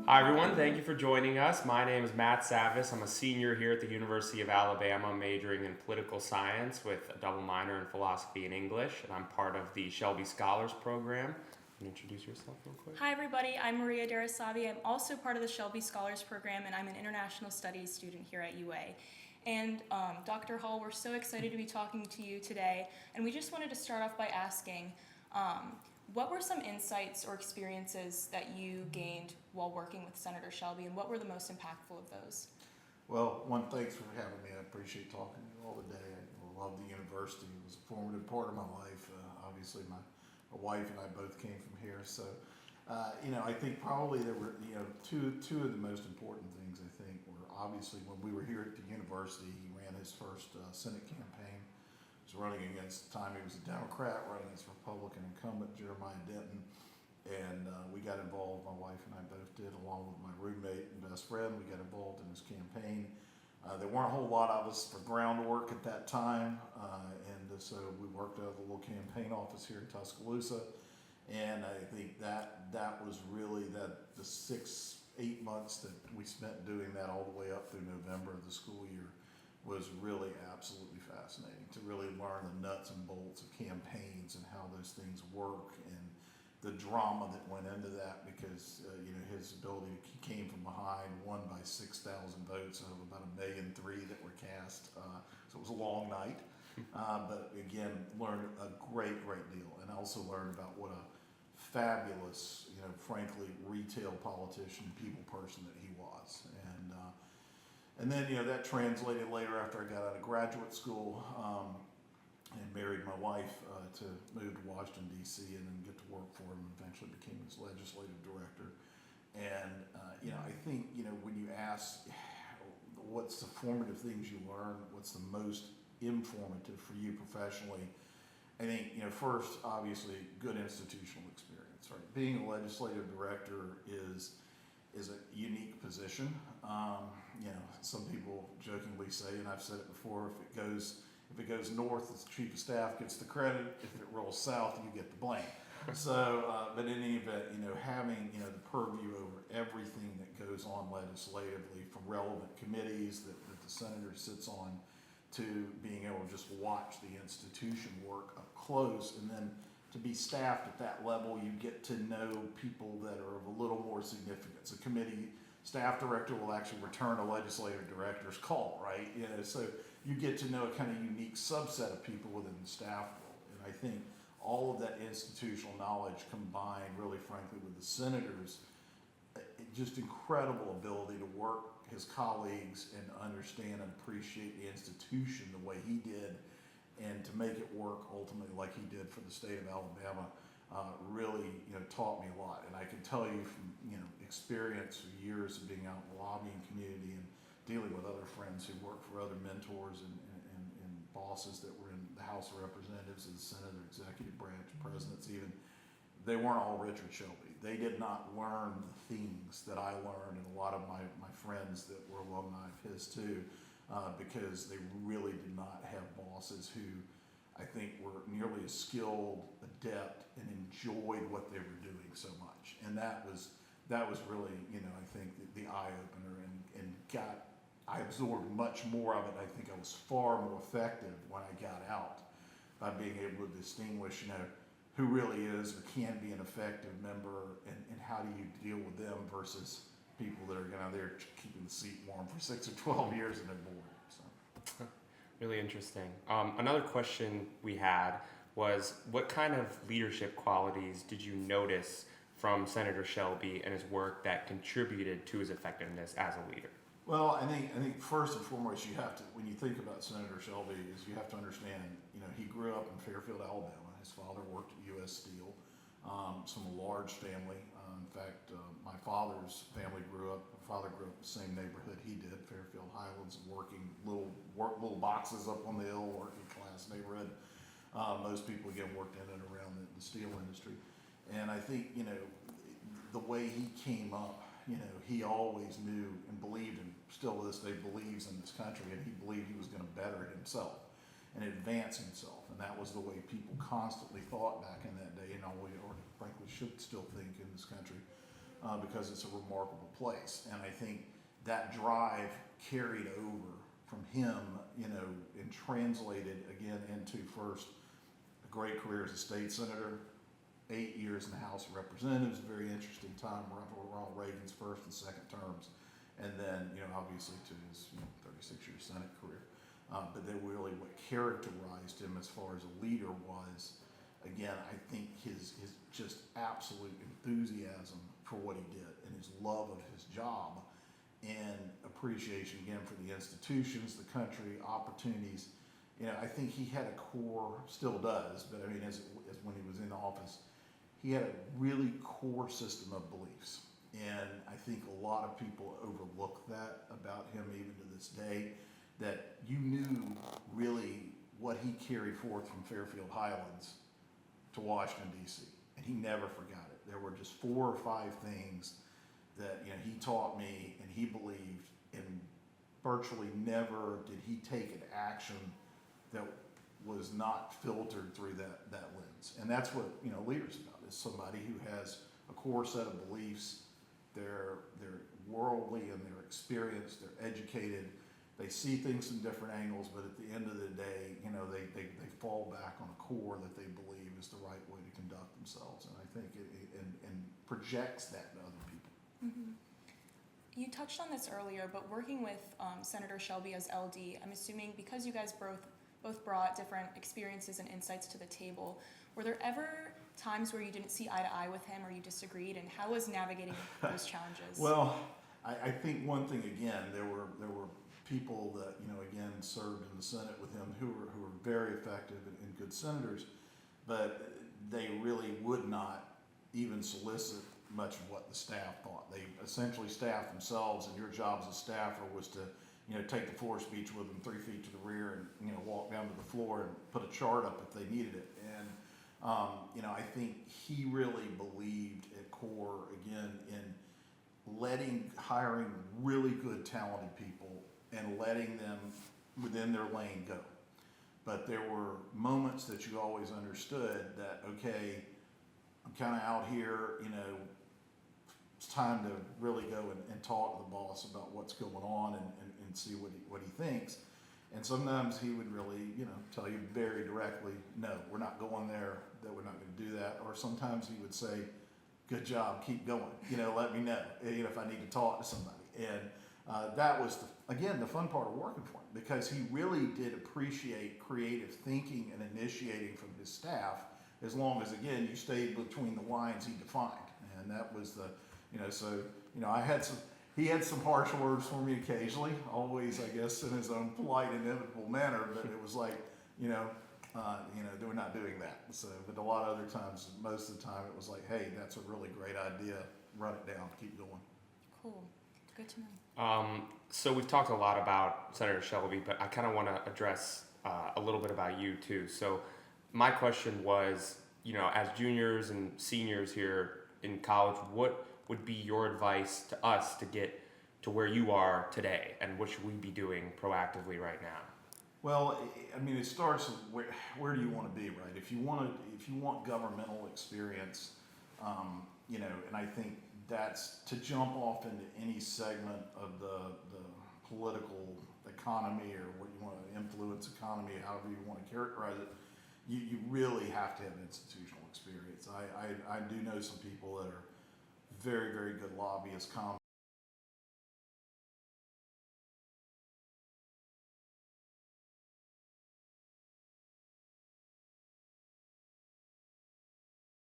Hi, everyone. Thank you for joining us. My name is Matt Savis. I'm a senior here at the University of Alabama, majoring in political science with a double minor in philosophy and English, and I'm part of the Shelby Scholars Program. Can you introduce yourself real quick? Hi, everybody. I'm Maria Darasavi. I'm also part of the Shelby Scholars Program, and I'm an international studies student here at UA. And Dr. Hall, we're so excited to be talking to you today, and we just wanted to start off by asking, what were some insights or experiences that you gained while working with Senator Shelby, and what were the most impactful of those? Well, thanks for having me. I appreciate talking to you all today. I love the university. It was a formative part of my life. Obviously, my wife and I both came from here. So, I think probably there were, two of the most important things, I think, were obviously when we were here at the university, he ran his first Senate campaign. He was running against, at the time he was a Democrat, running against Republican incumbent Jeremiah Denton. And we got involved, my wife and I both did, along with my roommate and best friend. We got involved in his campaign. There weren't a whole lot of us for groundwork at that time, and so we worked out of the little campaign office here in Tuscaloosa. And I think that was really the 6-8 months that we spent doing that all the way up through November of the school year was really absolutely fascinating to really learn the nuts and bolts of campaigns and how those things work and the drama that went into that because his ability he came from behind, won by 6,000 votes out of about 1.3 million that were cast. So it was a long night, but again, learned a great deal, and also learned about what a fabulous, frankly, retail politician, people person that he was, and then that translated later after I got out of graduate school. And married my wife to move to Washington, D.C. and then get to work for him and eventually became his legislative director. And, I think, when you ask what's the formative things you learn, what's the most informative for you professionally, I think, first, obviously, good institutional experience, right? Being a legislative director is a unique position. Some people jokingly say, and I've said it before, if it goes north, the chief of staff gets the credit. If it rolls south, you get the blame. So, but in any event, having the purview over everything that goes on legislatively, from relevant committees that the senator sits on, to being able to just watch the institution work up close, and then to be staffed at that level, you get to know people that are of a little more significance. A committee staff director will actually return a legislative director's call, right? So you get to know a kind of unique subset of people within the staff world. And I think all of that institutional knowledge combined, really frankly, with the senators, just incredible ability to work his colleagues and understand and appreciate the institution the way he did, and to make it work ultimately like he did for the state of Alabama, really taught me a lot. And I can tell you from experience of years of being out in the lobbying community and dealing with other friends who work for other mentors and bosses that were in the House of Representatives and the Senate or executive branch, presidents even, they weren't all Richard Shelby. They did not learn the things that I learned, and a lot of my friends that were alumni of his too, because they really did not have bosses who I think were nearly as skilled, adept, and enjoyed what they were doing so much. And that was really, I think the eye opener, and I absorbed much more of it. I think I was far more effective when I got out by being able to distinguish, who really is or can be an effective member, and how do you deal with them versus people that are there keeping the seat warm for 6 or 12 years and they're bored. So. Really interesting. Another question we had was, what kind of leadership qualities did you notice from Senator Shelby and his work that contributed to his effectiveness as a leader? Well, I think first and foremost, you have to, when you think about Senator Shelby, is you have to understand, he grew up in Fairfield, Alabama. His father worked at U.S. Steel, from a large family. In fact, my father's family grew up in the same neighborhood he did, Fairfield Highlands, working little boxes up on the hill, working class neighborhood. Most people, again, worked in and around the steel industry. And I think, the way he came up, he always knew and believed, and still to this day believes in this country, and he believed he was going to better himself and advance himself. And that was the way people constantly thought back in that day, and always, or frankly should still think in this country. because it's a remarkable place. And I think that drive carried over from him, you know, and translated again into first a great career as a state senator, 8 years in the House of Representatives, a very interesting time, Ronald Reagan's first and second terms, and then, you know, obviously to his 36-year Senate career. But then really what characterized him as far as a leader was, again, I think his just absolute enthusiasm for what he did and his love of his job and appreciation again for the institutions, the country, opportunities. You know, I think he had a core, still does, but I mean, as when he was in office, he had a really core system of beliefs. And I think a lot of people overlook that about him even to this day, that you knew really what he carried forth from Fairfield Highlands to Washington, D.C. And he never forgot it. There were just 4 or 5 things that, you know, he taught me and he believed, and virtually never did he take an action that was not filtered through that lens. And that's what, you know, leaders about, is somebody who has a core set of beliefs. They're worldly and they're experienced, they're educated, they see things from different angles, but at the end of the day, you know, they fall back on a core that they believe is the right way to conduct themselves. And I think and projects that to other people. Mm-hmm. You touched on this earlier, but working with Senator Shelby as LD, I'm assuming because you guys both brought different experiences and insights to the table, were there ever times where you didn't see eye to eye with him or you disagreed, and how was navigating those challenges? Well, I think one thing, again, there were people that, you know, again, served in the Senate with him who were very effective and good senators, but they really would not even solicit much of what the staff thought. They essentially staffed themselves, and your job as a staffer was to, you know, take the floor speech with them 3 feet to the rear and, you know, walk down to the floor and put a chart up if they needed it. And, you know, I think he really believed at core, again, in hiring really good, talented people and letting them within their lane go. But there were moments that you always understood that, okay, I'm kind of out here, you know, it's time to really go and talk to the boss about what's going on and see what he thinks. And sometimes he would really, you know, tell you very directly, no, we're not going there, that we're not going to do that. Or sometimes he would say, good job, keep going, you know, let me know, you know, if I need to talk to somebody. And that was, again, the fun part of working for him, because he really did appreciate creative thinking and initiating from his staff, as long as, again, you stayed between the lines he defined. And that was the, you know, so, you know, he had some harsh words for me occasionally, always, I guess, in his own polite, inevitable manner, but it was like, you know, we're not doing that. So, but a lot of other times, most of the time, it was like, hey, that's a really great idea, run it down, keep going. Cool, good to know. So we've talked a lot about Senator Shelby, but I kind of want to address a little bit about you too. So my question was, you know, as juniors and seniors here in college, what would be your advice to us to get to where you are today, and what should we be doing proactively right now? Well, I mean, it starts with where do you want to be, right? If you want governmental experience, you know, and I think that's to jump off into any segment of the political economy, or what you want to influence economy, however you want to characterize it, you really have to have institutional experience. I do know some people that are very, very good lobbyists,